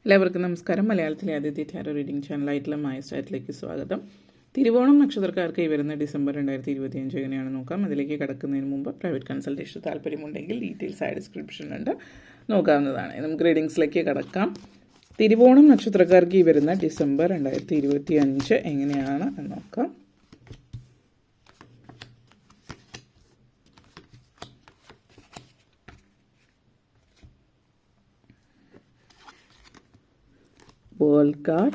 എല്ലാവർക്കും നമസ്കാരം. മലയാളത്തിലെ ആദ്യത്തെ ടാരോ റീഡിംഗ് ചാനലായിട്ടുള്ള മായസ്റ്റാറ്റിലേക്ക് സ്വാഗതം. തിരുവോണം നക്ഷത്രക്കാർക്ക് ഈ വരുന്ന ഡിസംബർ 2025 എങ്ങനെയാണ് നോക്കാം. അതിലേക്ക് കടക്കുന്നതിന് മുമ്പ് പ്രൈവറ്റ് കൺസൾട്ടേഷൻ താല്പര്യമുണ്ടെങ്കിൽ ഡീറ്റെയിൽസ് ആയ ഡിസ്ക്രിപ്ഷനുണ്ട്, നോക്കാവുന്നതാണ്. നമുക്ക് റീഡിങ്സിലേക്ക് കടക്കാം. തിരുവോണം നക്ഷത്രക്കാർക്ക് ഈ വരുന്ന ഡിസംബർ 2025 എങ്ങനെയാണ് എന്ന് നോക്കാം. World card,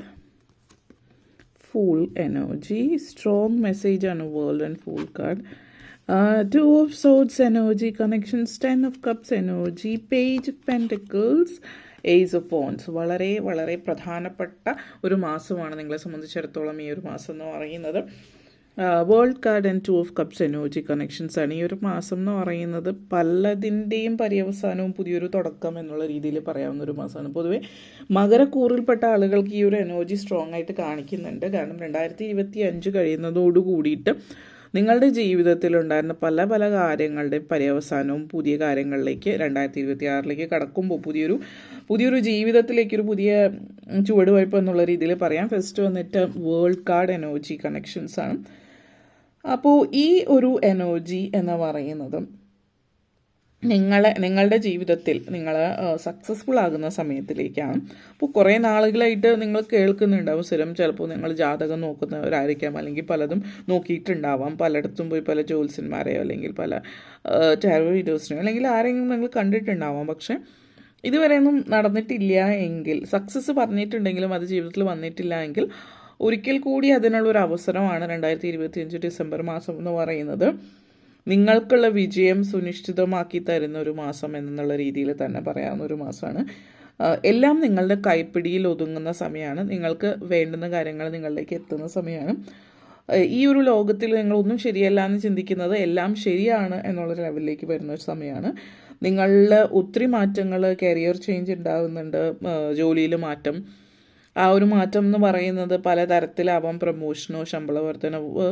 Fool energy, strong message on a world and Fool card. Two of Swords energy, connections, Ten of Cups energy, Page of Pentacles, Ace of Wands. വളരെ വളരെ പ്രധാനപ്പെട്ട ഒരു മാസമാണ് നിങ്ങളെ സംബന്ധിച്ചിടത്തോളം ഈ ഒരു മാസം എന്ന് പറയുന്നത്. World card and two of cups energy connections ആണ്. ഈ ഒരു മാസം എന്ന് പറയുന്നത് പലതിൻ്റെയും പര്യവസാനവും പുതിയൊരു തുടക്കം എന്നുള്ള രീതിയിൽ പറയാവുന്ന ഒരു മാസമാണ്. പൊതുവെ മകരക്കൂറിൽപ്പെട്ട ആളുകൾക്ക് ഈ ഒരു എനർജി സ്ട്രോങ് ആയിട്ട് കാണിക്കുന്നുണ്ട്. കാരണം 2025 കഴിയുന്നതോടു കൂടിയിട്ട് നിങ്ങളുടെ ജീവിതത്തിലുണ്ടായിരുന്ന പല പല കാര്യങ്ങളുടെയും പര്യവസാനവും പുതിയ കാര്യങ്ങളിലേക്ക് 2026 കടക്കുമ്പോൾ പുതിയൊരു ജീവിതത്തിലേക്കൊരു പുതിയ ചുവടുവയ്പ് എന്നുള്ള രീതിയിൽ പറയാം. ഫസ്റ്റ് വന്നിട്ട് വേൾഡ് കാർഡ് എനർജി കണക്ഷൻസ് ആണ്. അപ്പോൾ ഈ ഒരു എനർജി എന്ന് പറയുന്നത് നിങ്ങളുടെ ജീവിതത്തിൽ നിങ്ങൾ സക്സസ്ഫുൾ ആകുന്ന സമയത്തിലേക്കാണ്. അപ്പോൾ കുറേ നാളുകളായിട്ട് നിങ്ങൾ കേൾക്കുന്നുണ്ടാവും സ്ഥിരം, ചിലപ്പോൾ നിങ്ങൾ ജാതകം നോക്കുന്നവരായിരിക്കാം, അല്ലെങ്കിൽ പലതും നോക്കിയിട്ടുണ്ടാവാം, പലയിടത്തും പോയി പല ജ്യോത്സ്യന്മാരെയോ അല്ലെങ്കിൽ പല ടാരോ വീഡിയോസിനെയോ അല്ലെങ്കിൽ ആരെങ്കിലും നിങ്ങൾ കണ്ടിട്ടുണ്ടാവാം. പക്ഷേ ഇതുവരെയൊന്നും നടന്നിട്ടില്ല എങ്കിൽ, സക്സസ് പറഞ്ഞിട്ടുണ്ടെങ്കിലും അത് ജീവിതത്തിൽ വന്നിട്ടില്ല എങ്കിൽ ഒരിക്കൽ കൂടി അതിനുള്ളൊരു അവസരമാണ് 2025 ഡിസംബർ മാസം എന്ന് പറയുന്നത്. നിങ്ങൾക്കുള്ള വിജയം സുനിശ്ചിതമാക്കി തരുന്ന ഒരു മാസം എന്നുള്ള രീതിയിൽ തന്നെ പറയാവുന്ന ഒരു മാസമാണ്. എല്ലാം നിങ്ങളുടെ കൈപ്പിടിയിൽ ഒതുങ്ങുന്ന സമയമാണ്. നിങ്ങൾക്ക് വേണ്ടുന്ന കാര്യങ്ങൾ നിങ്ങളിലേക്ക് എത്തുന്ന സമയമാണ്. ഈ ഒരു ലോകത്തിൽ നിങ്ങളൊന്നും ശരിയല്ല എന്ന് ചിന്തിക്കുന്നത് എല്ലാം ശരിയാണ് എന്നുള്ള ലെവലിലേക്ക് വരുന്ന ഒരു സമയമാണ്. നിങ്ങളിൽ ഒത്തിരി മാറ്റങ്ങൾ, കരിയർ ചേഞ്ച് ഉണ്ടാകുന്നുണ്ട്, ജോലിയിൽ മാറ്റം. ആ ഒരു മാറ്റം എന്ന് പറയുന്നത് പലതരത്തിലാവാം. പ്രൊമോഷനോ ശമ്പള വർധനവ്,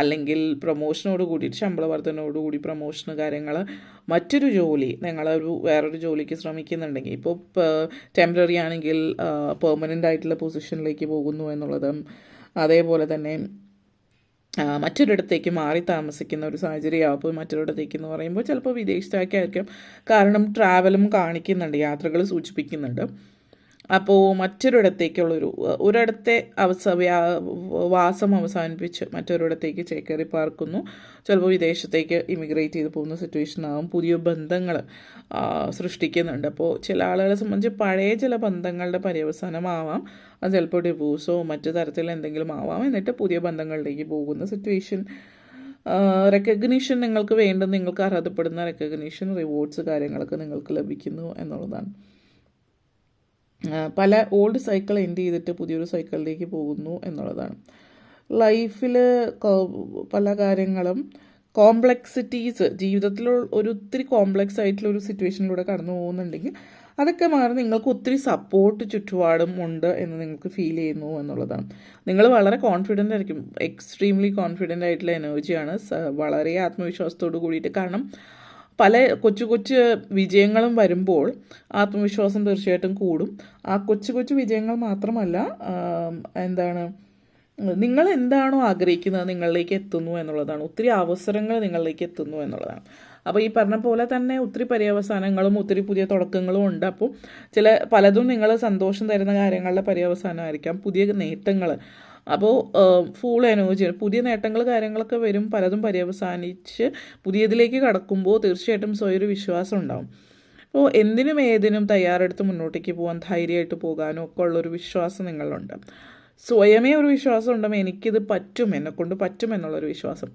അല്ലെങ്കിൽ പ്രൊമോഷനോട് കൂടിയിട്ട് ശമ്പള വർധനയോട് കൂടി പ്രൊമോഷന് കാര്യങ്ങൾ, മറ്റൊരു ജോലി, നിങ്ങളൊരു വേറൊരു ജോലിക്ക് ശ്രമിക്കുന്നുണ്ടെങ്കിൽ ഇപ്പോൾ ടെമ്പററി ആണെങ്കിൽ പെർമനൻ്റ് ആയിട്ടുള്ള പൊസിഷനിലേക്ക് പോകുന്നു എന്നുള്ളത്. അതേപോലെ തന്നെ മറ്റൊരിടത്തേക്ക് മാറി താമസിക്കുന്ന ഒരു സാഹചര്യമാവും. അപ്പോൾ മറ്റൊരിടത്തേക്ക് എന്ന് പറയുമ്പോൾ ചിലപ്പോൾ വിദേശത്തേക്കായിരിക്കും. കാരണം ട്രാവലും കാണിക്കുന്നുണ്ട്, യാത്രകൾ സൂചിപ്പിക്കുന്നുണ്ട്. അപ്പോൾ ഒരിടത്തെ വാസം അവസാനിപ്പിച്ച് മറ്റൊരിടത്തേക്ക് ചേക്കേറി പാർക്കുന്നു. ചിലപ്പോൾ വിദേശത്തേക്ക് ഇമിഗ്രേറ്റ് ചെയ്ത് പോകുന്ന സിറ്റുവേഷനാകും. പുതിയ ബന്ധങ്ങൾ സൃഷ്ടിക്കുന്നുണ്ട്. അപ്പോൾ ചില ആളുകളെ സംബന്ധിച്ച് പഴയ ചില ബന്ധങ്ങളുടെ പര്യവസാനമാവാം. അത് ചിലപ്പോൾ ഡിവോഴ്സോ മറ്റു തരത്തിൽ എന്തെങ്കിലും ആവാം. എന്നിട്ട് പുതിയ ബന്ധങ്ങളിലേക്ക് പോകുന്ന സിറ്റുവേഷൻ. റെക്കഗ്നീഷൻ നിങ്ങൾക്ക് വേണ്ട, നിങ്ങൾക്ക് അർഹതപ്പെടുന്ന റെക്കഗ്നീഷൻ, റിവാർഡ്സ് കാര്യങ്ങളൊക്കെ നിങ്ങൾക്ക് ലഭിക്കുന്നു എന്നുള്ളതാണ്. പല ഓൾഡ് സൈക്കിൾ എൻഡ് ചെയ്തിട്ട് പുതിയൊരു സൈക്കിളിലേക്ക് പോകുന്നു എന്നുള്ളതാണ്. ലൈഫിൽ പല കാര്യങ്ങളും കോംപ്ലക്സിറ്റീസ്, ജീവിതത്തിൽ ഒത്തിരി കോംപ്ലക്സ് ആയിട്ടുള്ള ഒരു സിറ്റുവേഷനിലൂടെ കടന്നു പോകുന്നുണ്ടെങ്കിൽ അതൊക്കെ മാറി നിങ്ങൾക്ക് ഒത്തിരി സപ്പോർട്ട് ചുറ്റുപാടും ഉണ്ട് എന്ന് നിങ്ങൾക്ക് ഫീൽ ചെയ്യുന്നു എന്നുള്ളതാണ്. നിങ്ങൾ വളരെ കോൺഫിഡൻ്റ് ആയിരിക്കും. എക്സ്ട്രീംലി കോൺഫിഡൻ്റ് ആയിട്ടുള്ള എനർജിയാണ്, വളരെ ആത്മവിശ്വാസത്തോട് കൂടിയിട്ട്. കാരണം പല കൊച്ചു വിജയങ്ങളും വരുമ്പോൾ ആത്മവിശ്വാസം തീർച്ചയായിട്ടും കൂടും. ആ കൊച്ചു വിജയങ്ങൾ മാത്രമല്ല, നിങ്ങൾ എന്താണോ ആഗ്രഹിക്കുന്നത് നിങ്ങളിലേക്ക് എത്തുന്നു എന്നുള്ളതാണ്. ഒത്തിരി അവസരങ്ങൾ നിങ്ങളിലേക്ക് എത്തുന്നു എന്നുള്ളതാണ്. അപ്പോൾ ഈ പറഞ്ഞ പോലെ തന്നെ ഒത്തിരി പര്യവസാനങ്ങളും ഒത്തിരി പുതിയ തുടക്കങ്ങളും ഉണ്ട്. അപ്പോൾ പലതും നിങ്ങൾ സന്തോഷം തരുന്ന കാര്യങ്ങളുടെ പര്യവസാനമായിരിക്കാം, പുതിയ നേട്ടങ്ങൾ. അപ്പോൾ ഫുൾ എനർജി, പുതിയ നേട്ടങ്ങൾ കാര്യങ്ങളൊക്കെ വരും. പലതും പര്യവസാനിച്ച് പുതിയതിലേക്ക് കടക്കുമ്പോൾ തീർച്ചയായിട്ടും സ്വയൊരു വിശ്വാസം ഉണ്ടാവും. അപ്പോൾ എന്തിനും ഏതിനും തയ്യാറെടുത്ത് മുന്നോട്ടേക്ക് പോകാൻ, ധൈര്യമായിട്ട് പോകാനും ഒക്കെ ഉള്ളൊരു വിശ്വാസം നിങ്ങളുണ്ട്. സ്വയമേ ഒരു വിശ്വാസം ഉണ്ടാകും, എനിക്കിത് പറ്റും, എന്നെക്കൊണ്ട് പറ്റും എന്നുള്ളൊരു വിശ്വാസം.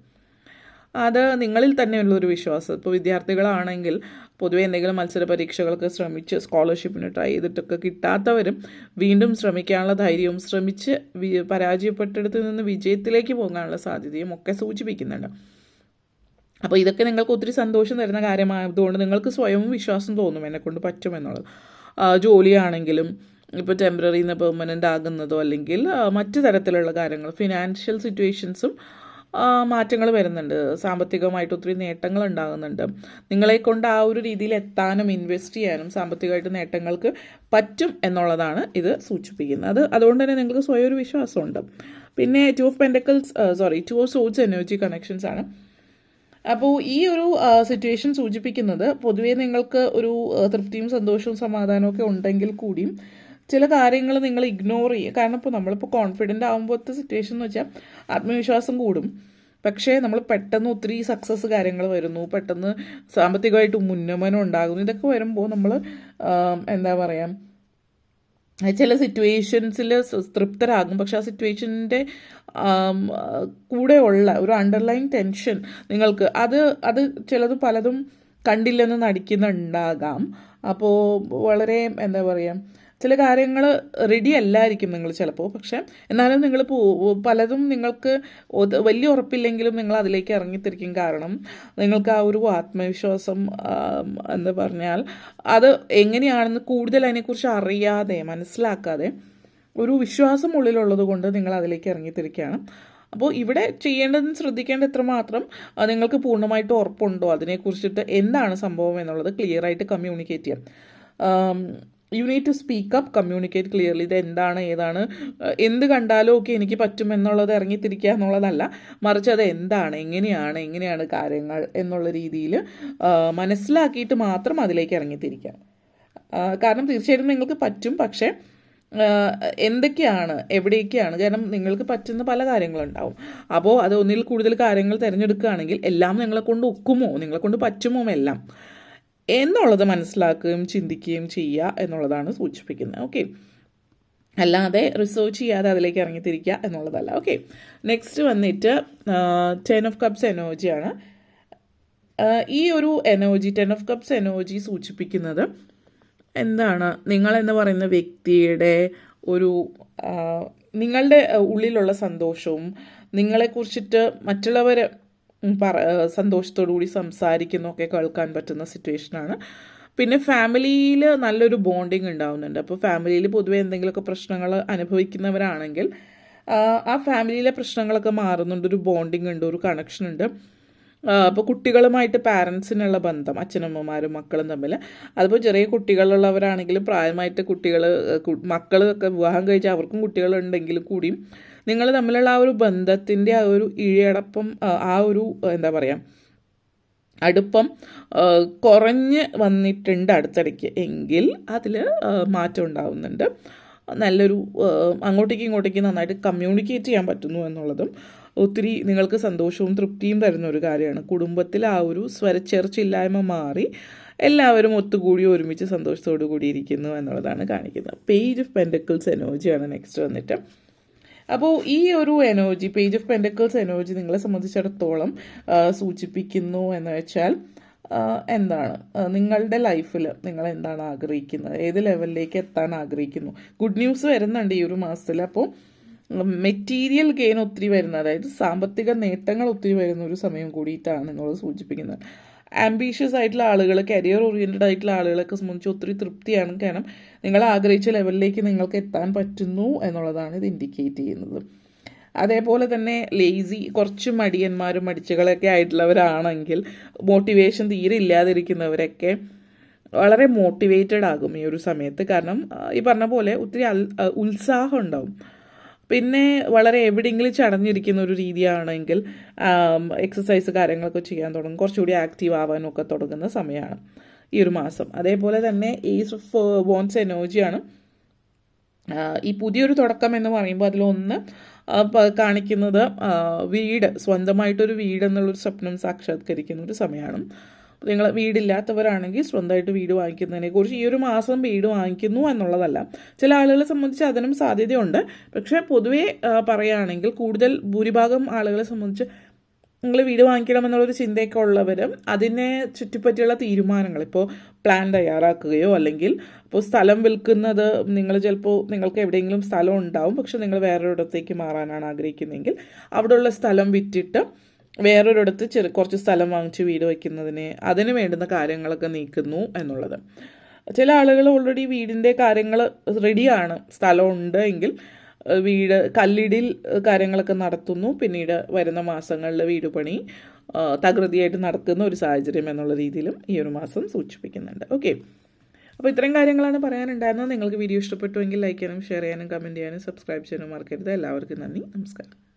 അത് നിങ്ങളിൽ തന്നെയുള്ളൊരു വിശ്വാസം. ഇപ്പോൾ വിദ്യാർത്ഥികളാണെങ്കിൽ പൊതുവെ എന്തെങ്കിലും മത്സര പരീക്ഷകൾക്ക് ശ്രമിച്ച് സ്കോളർഷിപ്പിന് ട്രൈ ചെയ്തിട്ടൊക്കെ കിട്ടാത്തവരും വീണ്ടും ശ്രമിക്കാനുള്ള ധൈര്യവും, ശ്രമിച്ച് പരാജയപ്പെട്ടെടുത്ത് നിന്ന് വിജയത്തിലേക്ക് പോകാനുള്ള സാധ്യതയും ഒക്കെ സൂചിപ്പിക്കുന്നുണ്ട്. അപ്പോൾ ഇതൊക്കെ നിങ്ങൾക്ക് ഒത്തിരി സന്തോഷം തരുന്ന കാര്യമായതുകൊണ്ട് നിങ്ങൾക്ക് സ്വയം വിശ്വാസം തോന്നും, എന്നെക്കൊണ്ട് പറ്റുമെന്നുള്ളത്. ജോലിയാണെങ്കിലും ഇപ്പോൾ ടെമ്പററിയിൽ നിന്ന് പെർമനൻ്റ് ആകുന്നതോ അല്ലെങ്കിൽ മറ്റു തരത്തിലുള്ള കാര്യങ്ങൾ, ഫിനാൻഷ്യൽ സിറ്റുവേഷൻസും മാറ്റങ്ങൾ വരുന്നുണ്ട്. സാമ്പത്തികമായിട്ട് ഒത്തിരി നേട്ടങ്ങൾ ഉണ്ടാകുന്നുണ്ട്. നിങ്ങളെ കൊണ്ട് ആ ഒരു രീതിയിൽ എത്താനും ഇൻവെസ്റ്റ് ചെയ്യാനും സാമ്പത്തികമായിട്ട് നേട്ടങ്ങൾക്ക് പറ്റും എന്നുള്ളതാണ് ഇത് സൂചിപ്പിക്കുന്നത്. അതുകൊണ്ട് തന്നെ നിങ്ങൾക്ക് സ്വയം ഒരു വിശ്വാസമുണ്ട്. പിന്നെ two of swords energy connections ആണ്. അപ്പോൾ ഈ ഒരു സിറ്റുവേഷൻ സൂചിപ്പിക്കുന്നത് പൊതുവേ നിങ്ങൾക്ക് ഒരു തൃപ്തിയും സന്തോഷവും സമാധാനവും ഒക്കെ ഉണ്ടെങ്കിൽ കൂടിയും ചില കാര്യങ്ങൾ നിങ്ങൾ ഇഗ്നോർ ചെയ്യുക. കാരണം ഇപ്പോൾ നമ്മളിപ്പോൾ കോൺഫിഡൻ്റ് ആകുമ്പോഴത്തെ സിറ്റുവേഷൻ എന്ന് വെച്ചാൽ ആത്മവിശ്വാസം കൂടും. പക്ഷേ നമ്മൾ പെട്ടെന്ന് ഒത്തിരി സക്സസ് കാര്യങ്ങൾ വരുന്നു, പെട്ടെന്ന് സാമ്പത്തികമായിട്ട് ഉന്നമനം ഉണ്ടാകുന്നു. ഇതൊക്കെ വരുമ്പോൾ നമ്മൾ എന്താ പറയുക, ചില സിറ്റുവേഷൻസിൽ തൃപ്തരാകും. പക്ഷെ ആ സിറ്റുവേഷൻ്റെ കൂടെയുള്ള ഒരു അണ്ടർലൈൻ ടെൻഷൻ നിങ്ങൾക്ക് അത് ചിലത് പലതും കണ്ടില്ലെന്ന് നടിക്കുന്നുണ്ടാകാം. അപ്പോൾ വളരെ എന്താ പറയുക, ചില കാര്യങ്ങൾ റെഡി അല്ലായിരിക്കും നിങ്ങൾ ചിലപ്പോൾ. പക്ഷെ എന്നാലും നിങ്ങൾ പലതും നിങ്ങൾക്ക് വലിയ ഉറപ്പില്ലെങ്കിലും നിങ്ങൾ അതിലേക്ക് ഇറങ്ങിത്തിരിക്കും. കാരണം നിങ്ങൾക്ക് ആ ഒരു ആത്മവിശ്വാസം എന്താ പറഞ്ഞാൽ അത് എങ്ങനെയാണെന്ന് കൂടുതൽ അതിനെക്കുറിച്ച് അറിയാതെ മനസ്സിലാക്കാതെ ഒരു വിശ്വാസം ഉള്ളിലുള്ളത് കൊണ്ട് നിങ്ങൾ അതിലേക്ക് ഇറങ്ങിത്തിരിക്കുകയാണ്. അപ്പോൾ ഇവിടെ ചെയ്യേണ്ടതെന്ന് ശ്രദ്ധിക്കേണ്ട എത്രമാത്രം നിങ്ങൾക്ക് പൂർണ്ണമായിട്ട് ഉറപ്പുണ്ടോ അതിനെക്കുറിച്ചിട്ട് എന്താണ് സംഭവം എന്നുള്ളത് ക്ലിയറായിട്ട് കമ്മ്യൂണിക്കേറ്റ് ചെയ്യാം. You need to speak up, communicate clearly. ഇത് എന്താണ്, ഏതാണ്, എന്ത് കണ്ടാലും ഓക്കെ എനിക്ക് പറ്റുമെന്നുള്ളത് ഇറങ്ങിത്തിരിക്കുക എന്നുള്ളതല്ല, മറിച്ച് അത് എന്താണ്, എങ്ങനെയാണ് കാര്യങ്ങൾ എന്നുള്ള രീതിയിൽ മനസ്സിലാക്കിയിട്ട് മാത്രം അതിലേക്ക് ഇറങ്ങിത്തിരിക്കുക. കാരണം തീർച്ചയായിട്ടും നിങ്ങൾക്ക് പറ്റും. പക്ഷേ എന്തൊക്കെയാണ്, എവിടെയൊക്കെയാണ്, കാരണം നിങ്ങൾക്ക് പറ്റുന്ന പല കാര്യങ്ങളുണ്ടാവും. അപ്പോൾ അത് ഒന്നിൽ കൂടുതൽ കാര്യങ്ങൾ തിരഞ്ഞെടുക്കുകയാണെങ്കിൽ എല്ലാം നിങ്ങളെ കൊണ്ട് ഒക്കുമോ, നിങ്ങളെ കൊണ്ട് പറ്റുമോ എല്ലാം എന്നുള്ളത് മനസ്സിലാക്കുകയും ചിന്തിക്കുകയും ചെയ്യുക എന്നുള്ളതാണ് സൂചിപ്പിക്കുന്നത്. ഓക്കെ, അല്ലാതെ റിസർച്ച് ചെയ്യാതെ അതിലേക്ക് ഇറങ്ങിത്തിരിക്കുക എന്നുള്ളതല്ല. ഓക്കെ, നെക്സ്റ്റ് വന്നിട്ട് 10 ഓഫ് കപ്സ് എനർജിയാണ്. ഈ ഒരു എനർജി 10 ഓഫ് കപ്സ് എനർജി സൂചിപ്പിക്കുന്നത് എന്താണ്, നിങ്ങളെന്ന് പറയുന്ന വ്യക്തിയുടെ ഒരു നിങ്ങളുടെ ഉള്ളിലുള്ള സന്തോഷവും നിങ്ങളെക്കുറിച്ചിട്ട് മറ്റുള്ളവർ സന്തോഷത്തോടു കൂടി സംസാരിക്കുന്നൊക്കെ കേൾക്കാൻ പറ്റുന്ന സിറ്റുവേഷനാണ്. പിന്നെ ഫാമിലിയിൽ നല്ലൊരു ബോണ്ടിങ് ഉണ്ടാവുന്നുണ്ട്. അപ്പോൾ ഫാമിലിയിൽ പൊതുവെ എന്തെങ്കിലുമൊക്കെ പ്രശ്നങ്ങൾ അനുഭവിക്കുന്നവരാണെങ്കിൽ ആ ഫാമിലിയിലെ പ്രശ്നങ്ങളൊക്കെ മാറുന്നുണ്ട്, ഒരു ബോണ്ടിങ് ഉണ്ട്, ഒരു കണക്ഷൻ ഉണ്ട്. അപ്പോൾ കുട്ടികളുമായിട്ട് പാരൻസിനുള്ള ബന്ധം, അച്ഛനമ്മമാരും മക്കളും തമ്മിൽ, അതിപ്പോൾ ചെറിയ കുട്ടികളുള്ളവരാണെങ്കിലും പ്രായമായിട്ട് മക്കളൊക്കെ വിവാഹം കഴിച്ച് അവർക്കും കുട്ടികളുണ്ടെങ്കിലും കൂടിയും നിങ്ങൾ തമ്മിലുള്ള ആ ഒരു ബന്ധത്തിൻ്റെ ആ ഒരു ഇഴയടപ്പം, ആ ഒരു എന്താ പറയുക അടുപ്പം കുറഞ്ഞ് വന്നിട്ടുണ്ട് അടുത്തിടയ്ക്ക് എങ്കിൽ അതിൽ മാറ്റം ഉണ്ടാവുന്നുണ്ട്. നല്ലൊരു അങ്ങോട്ടേക്ക് നന്നായിട്ട് കമ്മ്യൂണിക്കേറ്റ് ചെയ്യാൻ പറ്റുന്നു എന്നുള്ളതും ഒത്തിരി നിങ്ങൾക്ക് സന്തോഷവും തൃപ്തിയും തരുന്ന ഒരു കാര്യമാണ്. കുടുംബത്തിൽ ആ ഒരു സ്വരച്ചേർച്ചയില്ലായ്മ മാറി എല്ലാവരും ഒത്തുകൂടി ഒരുമിച്ച് സന്തോഷത്തോടു കൂടി ഇരിക്കുന്നു എന്നുള്ളതാണ് കാണിക്കുന്നത്. പേജ് ഓഫ് പെൻറ്റക്കിൾസ് എനർജിയാണ് നെക്സ്റ്റ് വന്നിട്ട്. അപ്പോൾ ഈ ഒരു energy, page of pentacles energy നിങ്ങളെ സംബന്ധിച്ചിടത്തോളം സൂചിപ്പിക്കുന്നു എന്ന് വെച്ചാൽ എന്താണ്, നിങ്ങളുടെ ലൈഫിൽ നിങ്ങൾ എന്താണ് ആഗ്രഹിക്കുന്നത്, ഏത് ലെവലിലേക്ക് എത്താൻ ആഗ്രഹിക്കുന്നു. ഗുഡ് ന്യൂസ് വരുന്നുണ്ട് ഈ ഒരു മാസത്തിൽ. അപ്പോൾ മെറ്റീരിയൽ ഗെയിൻ ഒത്തിരി വരുന്ന, അതായത് സാമ്പത്തിക നേട്ടങ്ങൾ ഒത്തിരി വരുന്ന ഒരു സമയം കൂടിയിട്ടാണ് എന്നുള്ളത് സൂചിപ്പിക്കുന്നത്. ആംബീഷ്യസ് ആയിട്ടുള്ള ആളുകൾ, കരിയർ ഓറിയൻറ്റഡ് ആയിട്ടുള്ള ആളുകളൊക്കെ സംബന്ധിച്ച് ഒത്തിരി തൃപ്തിയാണ്. കാരണം നിങ്ങൾ ആഗ്രഹിച്ച ലെവലിലേക്ക് നിങ്ങൾക്ക് എത്താൻ പറ്റുന്നു എന്നുള്ളതാണ് ഇത് ഇൻഡിക്കേറ്റ് ചെയ്യുന്നത്. അതേപോലെ തന്നെ കുറച്ച് മടിയന്മാരും മടിച്ചുകളൊക്കെ ആയിട്ടുള്ളവരാണെങ്കിൽ, മോട്ടിവേഷൻ തീരെ ഇല്ലാതിരിക്കുന്നവരൊക്കെ വളരെ മോട്ടിവേറ്റഡ് ആകും ഈ ഒരു സമയത്ത്. കാരണം ഈ പറഞ്ഞ പോലെ ഒത്തിരി ഉത്സാഹം ഉണ്ടാവും. പിന്നെ വളരെ എവിടെയെങ്കിലും ചടഞ്ഞിരിക്കുന്ന ഒരു രീതിയാണെങ്കിൽ എക്സസൈസ് കാര്യങ്ങളൊക്കെ ചെയ്യാൻ തുടങ്ങും, കുറച്ചുകൂടി ആക്റ്റീവ് ആവാനൊക്കെ തുടങ്ങുന്ന സമയമാണ് ഈ ഒരു മാസം. അതേപോലെ തന്നെ ഏസ് ഓഫ് വോൺസ് എനർജിയാണ്. ഈ പുതിയൊരു തുടക്കം എന്ന് പറയുമ്പോൾ അതിലൊന്ന് കാണിക്കുന്നത് സ്വന്തമായിട്ടൊരു വീട് എന്നുള്ളൊരു സ്വപ്നം സാക്ഷാത്കരിക്കുന്ന ഒരു സമയമാണ്. നിങ്ങൾ വീടില്ലാത്തവരാണെങ്കിൽ സ്വന്തമായിട്ട് വീട് വാങ്ങിക്കുന്നതിനെക്കുറിച്ച് ഈ ഒരു മാസം വീട് വാങ്ങിക്കുന്നു എന്നുള്ളതല്ല, ചില ആളുകളെ സംബന്ധിച്ച് അതിനും സാധ്യതയുണ്ട്. പക്ഷേ പൊതുവേ പറയുകയാണെങ്കിൽ ഭൂരിഭാഗം ആളുകളെ സംബന്ധിച്ച് നിങ്ങൾ വീട് വാങ്ങിക്കണം എന്നുള്ളൊരു ചിന്തയൊക്കെ ഉള്ളവർ അതിനെ ചുറ്റിപ്പറ്റിയുള്ള തീരുമാനങ്ങൾ, ഇപ്പോൾ പ്ലാൻ തയ്യാറാക്കുകയോ അല്ലെങ്കിൽ ഇപ്പോൾ സ്ഥലം വിൽക്കുന്നത്, നിങ്ങൾക്ക് എവിടെയെങ്കിലും സ്ഥലം ഉണ്ടാവും, പക്ഷെ നിങ്ങൾ വേറൊരിടത്തേക്ക് മാറാനാണ് ആഗ്രഹിക്കുന്നതെങ്കിൽ അവിടെയുള്ള സ്ഥലം വിറ്റിട്ട് വേറൊരിടത്ത് കുറച്ച് സ്ഥലം വാങ്ങിച്ച് വീട് വയ്ക്കുന്നതിന് അതിന് വേണ്ടുന്ന കാര്യങ്ങളൊക്കെ നീക്കുന്നു എന്നുള്ളത്. ചില ആളുകൾ ഓൾറെഡി വീടിൻ്റെ കാര്യങ്ങൾ റെഡിയാണ്, സ്ഥലമുണ്ട് എങ്കിൽ വീട് കല്ലിടിൽ കാര്യങ്ങളൊക്കെ നടത്തുന്നു. പിന്നീട് വരുന്ന മാസങ്ങളിൽ വീട് പണി തകൃതിയായിട്ട് നടക്കുന്ന ഒരു സാഹചര്യം എന്നുള്ള രീതിയിലും ഈ ഒരു മാസം സൂചിപ്പിക്കുന്നുണ്ട്. ഓക്കെ, അപ്പോൾ ഇത്രയും കാര്യങ്ങളാണ് പറയാനുണ്ടായിരുന്നത്. നിങ്ങൾക്ക് വീഡിയോ ഇഷ്ടപ്പെട്ടുവെങ്കിൽ ലൈക്ക് ചെയ്യാനും ഷെയർ ചെയ്യാനും കമൻറ്റ് ചെയ്യാനും സബ്സ്ക്രൈബ് ചെയ്യാനും മറക്കരുത്. എല്ലാവർക്കും നന്ദി, നമസ്കാരം.